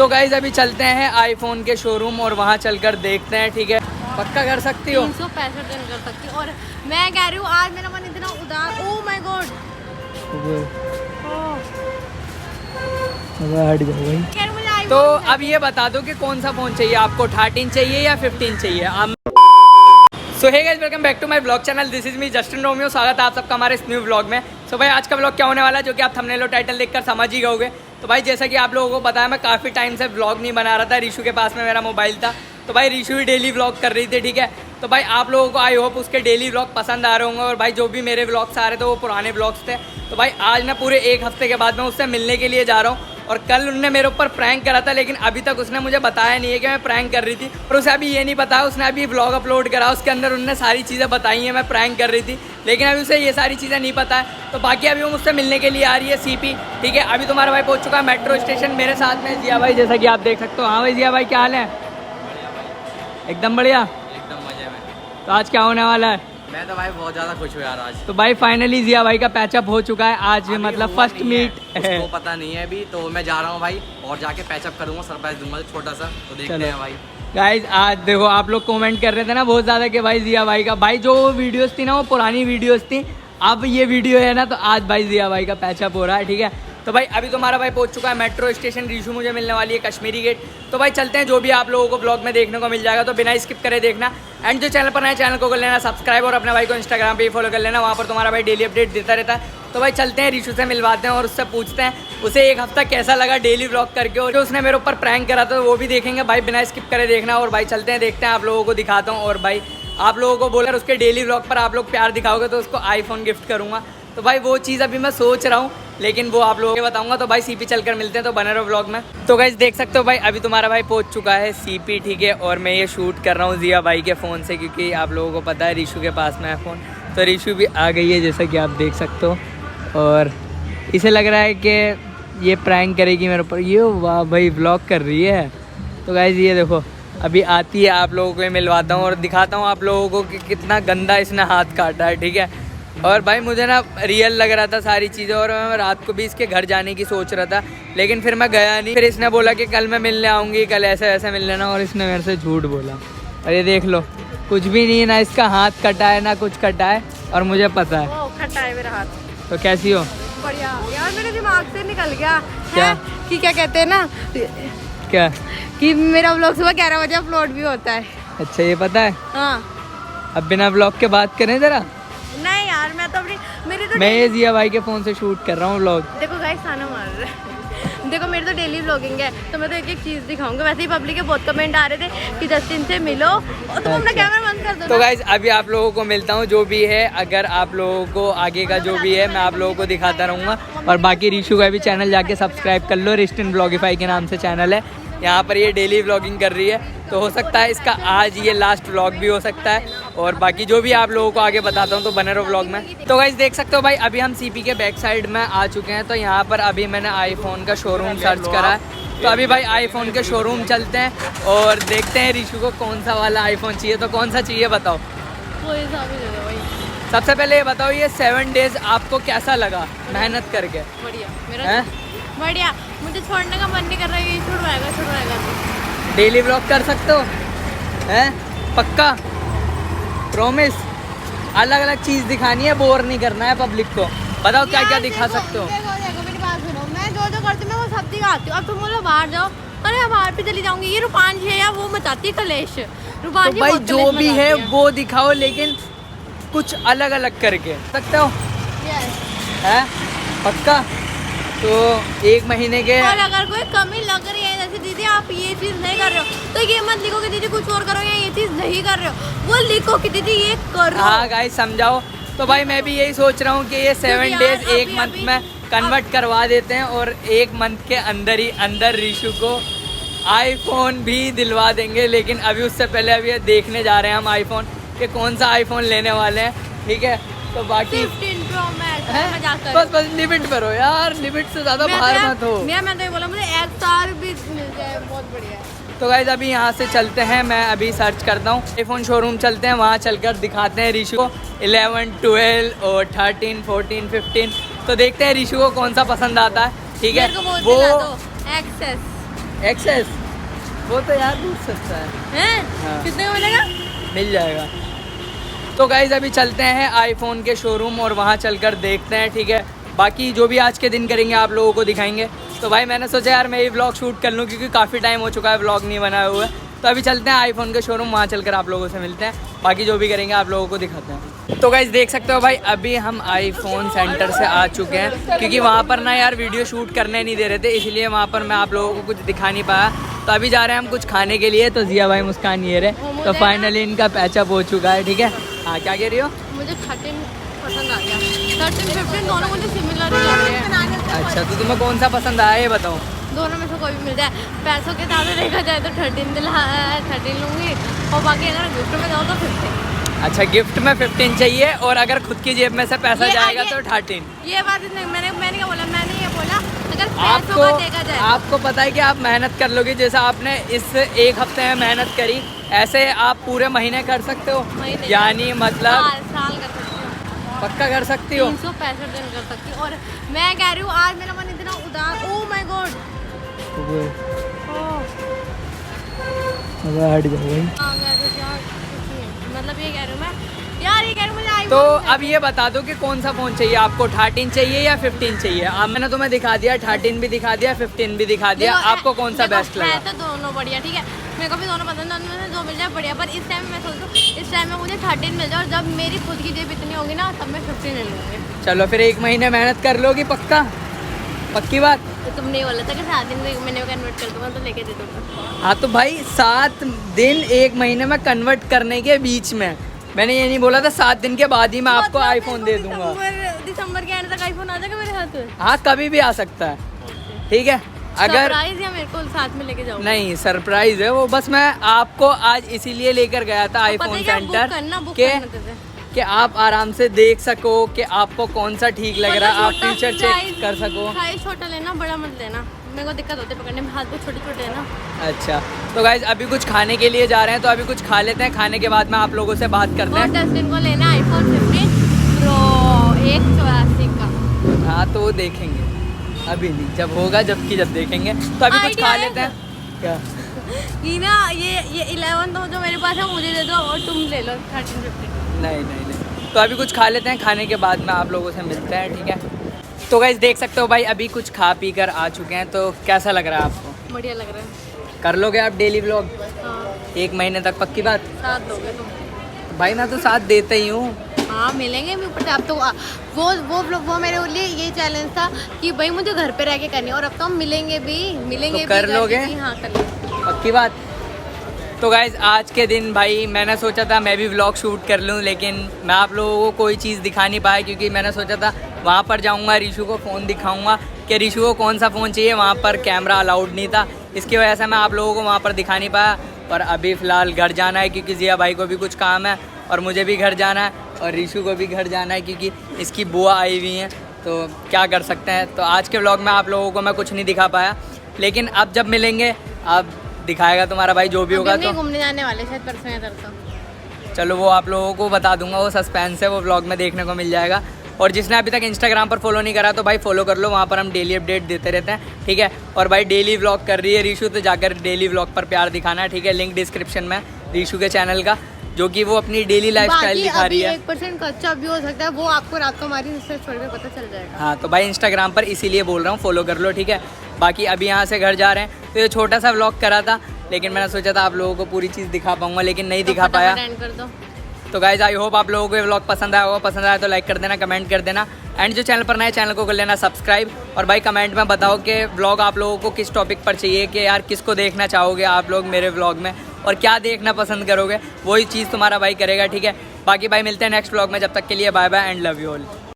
तो गाइज अभी चलते हैं आईफोन के शोरूम और वहाँ चलकर देखते हैं, ठीक है। पक्का कर सकती हो? 365 दिन कर सकती हूँ। और मैं कह रही हूँ आज मेरा मन इतना उदास, ओह माय गॉड। हट जाओ भाई। तो अब ये बता दो कि कौन सा फ़ोन चाहिए आपको, 13 चाहिए या 15 चाहिए? So hey guys, welcome back to my blog channel. This is me Justin Romeo. स्वागत है आप सबका हमारे इस न्यू ब्लॉग में। सो भाई आज का ब्लॉग क्या होने वाला है, जो कि आप थंबनेल और टाइटल देखकर समझ ही गए। तो भाई जैसा कि आप लोगों को पता है, मैं काफ़ी टाइम से ब्लॉग नहीं बना रहा था। रीशू के पास में मेरा मोबाइल था, तो भाई रीशू ही डेली व्लॉग कर रही थी, ठीक है। तो भाई आप लोगों को आई होप उसके डेली व्लॉग पसंद आ रहे होंगे। और भाई जो भी मेरे व्लॉग्स आ रहे थे वो पुराने व्लॉग्स थे। तो भाई आज मैं पूरे एक हफ्ते के बाद मैं उससे मिलने के लिए जा रहा हूँ। और कल उनने मेरे ऊपर प्रैंक करा था, लेकिन अभी तक उसने मुझे बताया नहीं है कि मैं प्रैंक कर रही थी। और उसे अभी ये नहीं पता, उसने अभी व्लॉग अपलोड करा, उसके अंदर उन्होंने सारी चीज़ें बताई हैं मैं प्रैंक कर रही थी, लेकिन अभी उसे ये सारी चीज़ें नहीं पता है। तो बाकी अभी वो मुझसे मिलने के लिए आ रही है सीपी, ठीक है। अभी तुम्हारा भाई पहुँच चुका है मेट्रो स्टेशन, मेरे साथ में जिया भाई, जैसा कि आप देख सकते हो। हाँ भाई जिया भाई, क्या हाल है? एकदम बढ़िया, एकदम मजे में। तो आज क्या होने वाला है? मैं तो भाई बहुत ज़्यादा खुश हूँ यार आज। तो भाई फाइनली जिया भाई का पैचअप हो चुका है आज, मतलब फर्स्ट मीट है। उसको पता नहीं है अभी, तो मैं जा रहा हूँ भाई और जाके पैचअप करूँगा, सरप्राइज दूंगा छोटा सा। तो देखते हैं भाई। गाइज आज देखो, आप लोग कमेंट कर रहे थे ना बहुत ज़्यादा कि भाई जिया भाई का, भाई जो वीडियोस थी ना वो पुरानी वीडियोस थी। अब ये वीडियो है ना, तो आज भाई जिया भाई का पैचअप हो रहा है, ठीक है। तो भाई अभी तुम्हारा भाई पहुंच चुका है मेट्रो स्टेशन। रीशू मुझे मिलने वाली है कश्मीरी गेट। तो भाई चलते हैं, जो भी आप लोगों को ब्लॉग में देखने को मिल जाएगा, तो बिना स्किप करे देखना। एंड जो चैनल पर नए चैनल को कर लेना सब्सक्राइब, और अपने भाई को इंस्टाग्राम पे फॉलो कर लेना, वहाँ पर तुम्हारा भाई डेली अपडेट देता रहता है। तो भाई चलते हैं, रीशू से मिलवाते हैं और उससे पूछते हैं उसे एक हफ्ता कैसा लगा डेली व्लॉग करके, और जो उसने मेरे ऊपर प्रैंक करा था वो भी देखेंगे भाई, बिना स्किप करे देखना। और भाई चलते हैं, देखते हैं, आप लोगों को दिखाता हूँ। और भाई आप लोगों को बोलकर उसके डेली व्लॉग पर आप लोग प्यार दिखाओगे तो उसको आईफोन गिफ्ट करूँगा। तो भाई वो चीज़ अभी मैं सोच रहा हूँ, लेकिन वो आप लोगों को बताऊंगा। तो भाई सीपी चलकर मिलते हैं, तो बने रहो व्लॉग में। तो गाइस देख सकते हो भाई, अभी तुम्हारा भाई पहुंच चुका है सीपी, ठीक है। और मैं ये शूट कर रहा हूँ जिया भाई के फ़ोन से, क्योंकि आप लोगों को पता है रीशू के पास में है फ़ोन। तो रीशू भी आ गई है, जैसा कि आप देख सकते हो। और इसे लग रहा है कि ये प्रैंक करेगी मेरे ऊपर। ये वाह भाई, व्लॉग कर रही है। तो गाइस ये देखो, अभी आती है, आप लोगों को मिलवाता हूँ और दिखाता हूँ आप लोगों को कि कितना गंदा इसने हाथ काटा है, ठीक है। और भाई मुझे ना रियल लग रहा था सारी चीज़ें, और मैं रात को भी इसके घर जाने की सोच रहा था, लेकिन फिर मैं गया नहीं। फिर इसने बोला कि कल मैं मिलने आऊँगी, कल ऐसे ऐसे मिल लेना, और इसने मेरे से झूठ बोला। और ये देख लो, कुछ भी नहीं है, ना इसका हाथ कटा है ना कुछ कटा है, और मुझे पता है। कटा है मेरा हाथ। तो कैसी हो? बढ़िया यार, मेरे दिमाग से निकल गया क्या? कि क्या कहते हैं ना, क्या कि मेरा व्लॉग सुबह 11 बजे अपलोड भी होता है। अच्छा ये पता है? हाँ। अब बिना व्लॉग के बात करें जरा। नहीं यार, मैं तो अपनी मेरी तो मैं ये जिया भाई के फ़ोन से शूट कर रहा हूँ व्लॉग। देखो गाइस, खाना मार रहे हैं। देखो मेरी तो डेली व्लॉगिंग है, तो मैं तो एक एक चीज़ दिखाऊंगा। वैसे ही पब्लिक के बहुत कमेंट आ रहे थे कि जस्टिन से मिलो, और तुम अपना कैमरा बंद कर दो। तो गाइज अभी आप लोगों को मिलता हूँ, जो भी है, अगर आप लोगों को आगे का जो भी है मैं आप लोगों को दिखाता रहूँगा। और बाकी रीशू का भी चैनल जाके सब्सक्राइब कर लो, रिस्टिन ब्लॉगिफाई के नाम से चैनल है। यहाँ पर ये डेली व्लॉगिंग कर रही है, तो हो सकता है इसका आज ये लास्ट व्लॉग भी हो सकता है। और बाकी जो भी आप लोगों को आगे बताता हूँ, तो बने रहो व्लॉग में। तो गाइस देख सकते हो भाई, अभी हम सीपी के बैक साइड में आ चुके हैं। तो यहाँ पर अभी मैंने आईफोन का शोरूम सर्च करा है, तो अभी भाई आईफोन के शोरूम चलते हैं और देखते हैं रीशू को कौन सा वाला आईफोन चाहिए। तो कौन सा चाहिए बताओ? कोई सा भी दे दो भाई। सबसे पहले ये बताओ, ये 7 डेज आपको कैसा लगा मेहनत करके? बढ़िया मेरा, बढ़िया। मुझे छोड़ने का मन नहीं कर रहा है, ये छुड़वाएगा। डेली व्लॉग कर सकते हो हैं? पक्का प्रॉमिस? अलग अलग चीज़ दिखानी है, बोर नहीं करना है पब्लिक को। बताओ क्या क्या दिखा सकते हो? मेरी बात सुनो, मैं जो करती हूँ मैं वो सब दिखाती हूँ। अब तुम बोलो बाहर जाओ, अरे बाहर पे चली जाऊंगी। ये रूपांशी है या वो मचाती है कलेश। तो भाई जो भी है वो दिखाओ, लेकिन कुछ अलग अलग करके सकते हो है? पक्का? तो 1 महीने के, और अगर कोई कमी लग रही है, जैसे दीदी आप ये चीज़ नहीं कर रहे हो, तो ये मत लिखो कि दीदी कुछ और करो, या ये चीज़ नहीं कर रहे हो, वो लिखो कि दीदी ये करो। हाँ गाइस समझाओ। तो भाई मैं भी यही सोच रहा हूँ कि ये 7 डेज 1 मंथ में कन्वर्ट करवा देते हैं, और 1 मंथ के अंदर ही अंदर रीशू को आईफोन भी दिलवा देंगे। लेकिन अभी उससे पहले अभी देखने जा रहे हैं हम आईफोन कि कौन सा आईफोन लेने वाले हैं, ठीक है। तो बाकी 15 Pro Max बस लिमिट पर हो यार, लिमिट से ज़्यादा बाहर मत हो। मैं तो ये बोला, मुझे XR भी मिल जाए, बहुत बढ़िया है। तो गाइस अभी यहाँ से चलते हैं, मैं अभी सर्च करता हूँ, आईफोन शोरूम चलते हैं, वहाँ चलकर दिखाते हैं रीशू को 11, 12 और 13, 14, 15। तो देखते हैं रीशू को कौन सा पसंद आता है, ठीक है। वो एक्सेस वो तो यार बहुत सस्ता है, हैं? हाँ। कितने का मिलेगा? मिल जाएगा। तो गाइज अभी चलते हैं आईफोन के शोरूम और वहाँ चलकर देखते हैं, ठीक है। बाकी जो भी आज के दिन करेंगे आप लोगों को दिखाएंगे। तो भाई मैंने सोचा यार मैं ये व्लॉग शूट कर लूँ क्योंकि काफ़ी टाइम हो चुका है व्लॉग नहीं बनाए हुए। तो अभी चलते हैं आईफोन के शोरूम, वहाँ चलकर आप लोगों से मिलते हैं, बाकी जो भी करेंगे आप लोगों को दिखाते हैं। तो गाइज देख सकते हो भाई अभी हम आईफोन सेंटर से आ चुके हैं क्योंकि वहाँ पर ना यार वीडियो शूट करने नहीं दे रहे थे, इसलिए वहाँ पर मैं आप लोगों को कुछ दिखा नहीं पाया। तो अभी जा रहे हैं हम कुछ खाने के लिए। तो जिया भाई मुस्कान ये रहे, तो फाइनली इनका पैचअप हो चुका है, ठीक है। हाँ क्या कह रही हो? मुझे 13 पसंद आ गया। 13, 15 दोनों मुझे सिमिलर ही लग रहे हैं। अच्छा तो तुम्हें कौन सा पसंद आया ये बताओ। दोनों में से कोई भी मिल जाए। पैसों के हिसाब से देखा जाए तो 13 लूँगी और बाकी अगर गिफ्ट में जाओ तो 15। अच्छा गिफ्ट में 15 चाहिए और अगर खुद की जेब में से पैसा ये जाएगा आगे- तो 13। ये बात नहीं, मैंने क्या बोला, मैंने ये बोला अगर पैसों का देखा जाए आपको पता है कि आप मेहनत कर लोगे, जैसे आपने इस एक हफ्ते में मेहनत करी ऐसे आप पूरे महीने कर सकते हो, महीने। यानी मतलब साल कर सकती हूँ, पक्का कर सकती हो। 365 दिन कर सकती हूँ। और मैं कह रही हूँ आज मेरा मन इतना उदास, ओह माय गॉड, हट जाओ भाई। मतलब ये कह रही हूँ मैं यार, ये कह रही हूँ मुझे तो iPhone अब ये बता दो कि कौन सा फ़ोन चाहिए आपको, 13 चाहिए या 15 चाहिए? अब मैंने तुम्हें दिखा दिया, 13 भी दिखा दिया, 15 भी दिखा दिया, देखो, आपको कौन सा देखो, बेस्ट लगा? है तो दोनों बढ़िया, ठीक है। मेरे को भी दोनों पसंद है, उनमें से जो मिल जाए बढ़िया। पर इस टाइम मैं सोचूं इस टाइम में मुझे 13 मिल जाए और जब मेरी खुद की जेब इतनी होगी ना तब मैं 15 ले लूँगी। चलो फिर एक महीने मेहनत कर लोगी पक्का, पक्की बात। तो तुम नहीं बोला था कि 7 दिन में 1 महीने में कन्वर्ट कर दूँगा तो लेके दे दूँगा। हाँ तो भाई 7 दिन 1 महीने में कन्वर्ट करने के बीच में, मैंने ये नहीं बोला था 7 दिन के बाद ही मैं आपको मतलब आईफोन दे दूंगा। दिसंबर के एंड तक आईफोन आ जाएगा मेरे हाथ में। हाँ कभी भी आ सकता है, ठीक है। अगर सरप्राइज या मेरे को साथ में लेके जाओ। नहीं सरप्राइज है वो, बस मैं आपको आज इसीलिए लेकर गया था आईफोन सेंटर कि आप आराम से देख सको कि आपको कौन सा ठीक लग रहा है, आप फीचर चेक कर सको। साइज छोटा लेना, बड़ा मत लेना, मेरे को दिक्कत होती है पकड़ने में, हाथ बहुत छोटे छोटे है ना। अच्छा तो गाइज अभी कुछ खाने के लिए जा रहे हैं, तो अभी कुछ खा लेते हैं, खाने के बाद में आप लोगों से बात करते और हैं। 10 दिन को लेना आईफोन 15 प्रो 184 का। हाँ तो वो देखेंगे, अभी नहीं, जब होगा जब देखेंगे। तो अभी कुछ खा लेते हैं क्या? ये ना ये 11 तो जो मेरे पास है मुझे दे दो और तुम ले लो 13 15। नहीं तो अभी कुछ खा लेते हैं, खाने के बाद में आप लोगों से मिलते हैं, ठीक है। तो गाइस देख सकते हो भाई अभी कुछ खा पी कर आ चुके हैं, तो कैसा लग रहा है आपको? बढ़िया लग रहा है। कर लोगे आप डेली व्लॉग हाँ 1 महीने तक, पक्की बात? साथ दोगे तुम? भाई मैं तो साथ देता ही हूँ। हाँ मिलेंगे भी ऊपर से। अब तो वो मेरे लिए ये चैलेंज था कि भाई मुझे घर पे रह के करनी है, और अब तो हम मिलेंगे भी तो कर भी, लोगे? हाँ कर लोगे, पक्की बात। तो गाइज आज के दिन भाई मैंने सोचा था मैं भी व्लॉग शूट कर लूँ, लेकिन मैं आप लोगों को कोई चीज़ दिखा नहीं पाया क्योंकि मैंने सोचा था वहाँ पर जाऊँगा रिशु को फ़ोन दिखाऊँगा कि रिशु को कौन सा फ़ोन चाहिए, वहाँ पर कैमरा अलाउड नहीं था, इसकी वजह से मैं आप लोगों को वहाँ पर दिखा नहीं पाया। और अभी फ़िलहाल घर जाना है क्योंकि जिया भाई को भी कुछ काम है और मुझे भी घर जाना है और रिशु को भी घर जाना है क्योंकि इसकी बुआ आई हुई हैं, तो क्या कर सकते हैं। तो आज के व्लॉग में आप लोगों को मैं कुछ नहीं दिखा पाया, लेकिन अब जब मिलेंगे अब दिखाएगा तुम्हारा भाई जो भी होगा। तो घूमने जाने वाले शायद परसों या तरसों, चलो वो आप लोगों को बता दूंगा, वो सस्पेंस है, वो व्लॉग में देखने को मिल जाएगा। और जिसने अभी तक इंस्टाग्राम पर फॉलो नहीं करा तो भाई फॉलो कर लो, वहाँ पर हम डेली अपडेट देते रहते हैं, ठीक है। और भाई डेली व्लॉग कर रही है रिशु, तो जाकर डेली व्लॉग पर प्यार दिखाना है, ठीक है। लिंक डिस्क्रिप्शन में रिशु के चैनल का, जो कि वो अपनी डेली लाइफस्टाइल दिखा रही है। 1% कच्चा भी हो सकता है, वो आपको रात को हमारी स्टोरी पे पता चल जाएगा। हाँ तो भाई इंस्टाग्राम पर इसीलिए बोल रहा हूँ, फॉलो कर लो, ठीक है। बाकी अभी यहाँ से घर जा रहे हैं, तो ये छोटा सा व्लॉग करा था, लेकिन मैंने सोचा था आप लोगों को पूरी चीज़ दिखा पाऊंगा, लेकिन नहीं दिखा पाया। कर दो। तो गाइज आई होप आप लोगों को ये व्लॉग पसंद आया होगा, पसंद आया तो लाइक कर देना, कमेंट कर देना, एंड जो चैनल पर नए चैनल को कर लेना सब्सक्राइब। और भाई कमेंट में बताओ कि व्लॉग आप लोगों को किस टॉपिक पर चाहिए, कि यार किसको देखना चाहोगे आप लोग मेरे व्लॉग में, और क्या देखना पसंद करोगे, वही चीज़ तुम्हारा भाई करेगा, ठीक है। बाकी भाई मिलते हैं नेक्स्ट व्लॉग में, जब तक के लिए bye bye and love you all.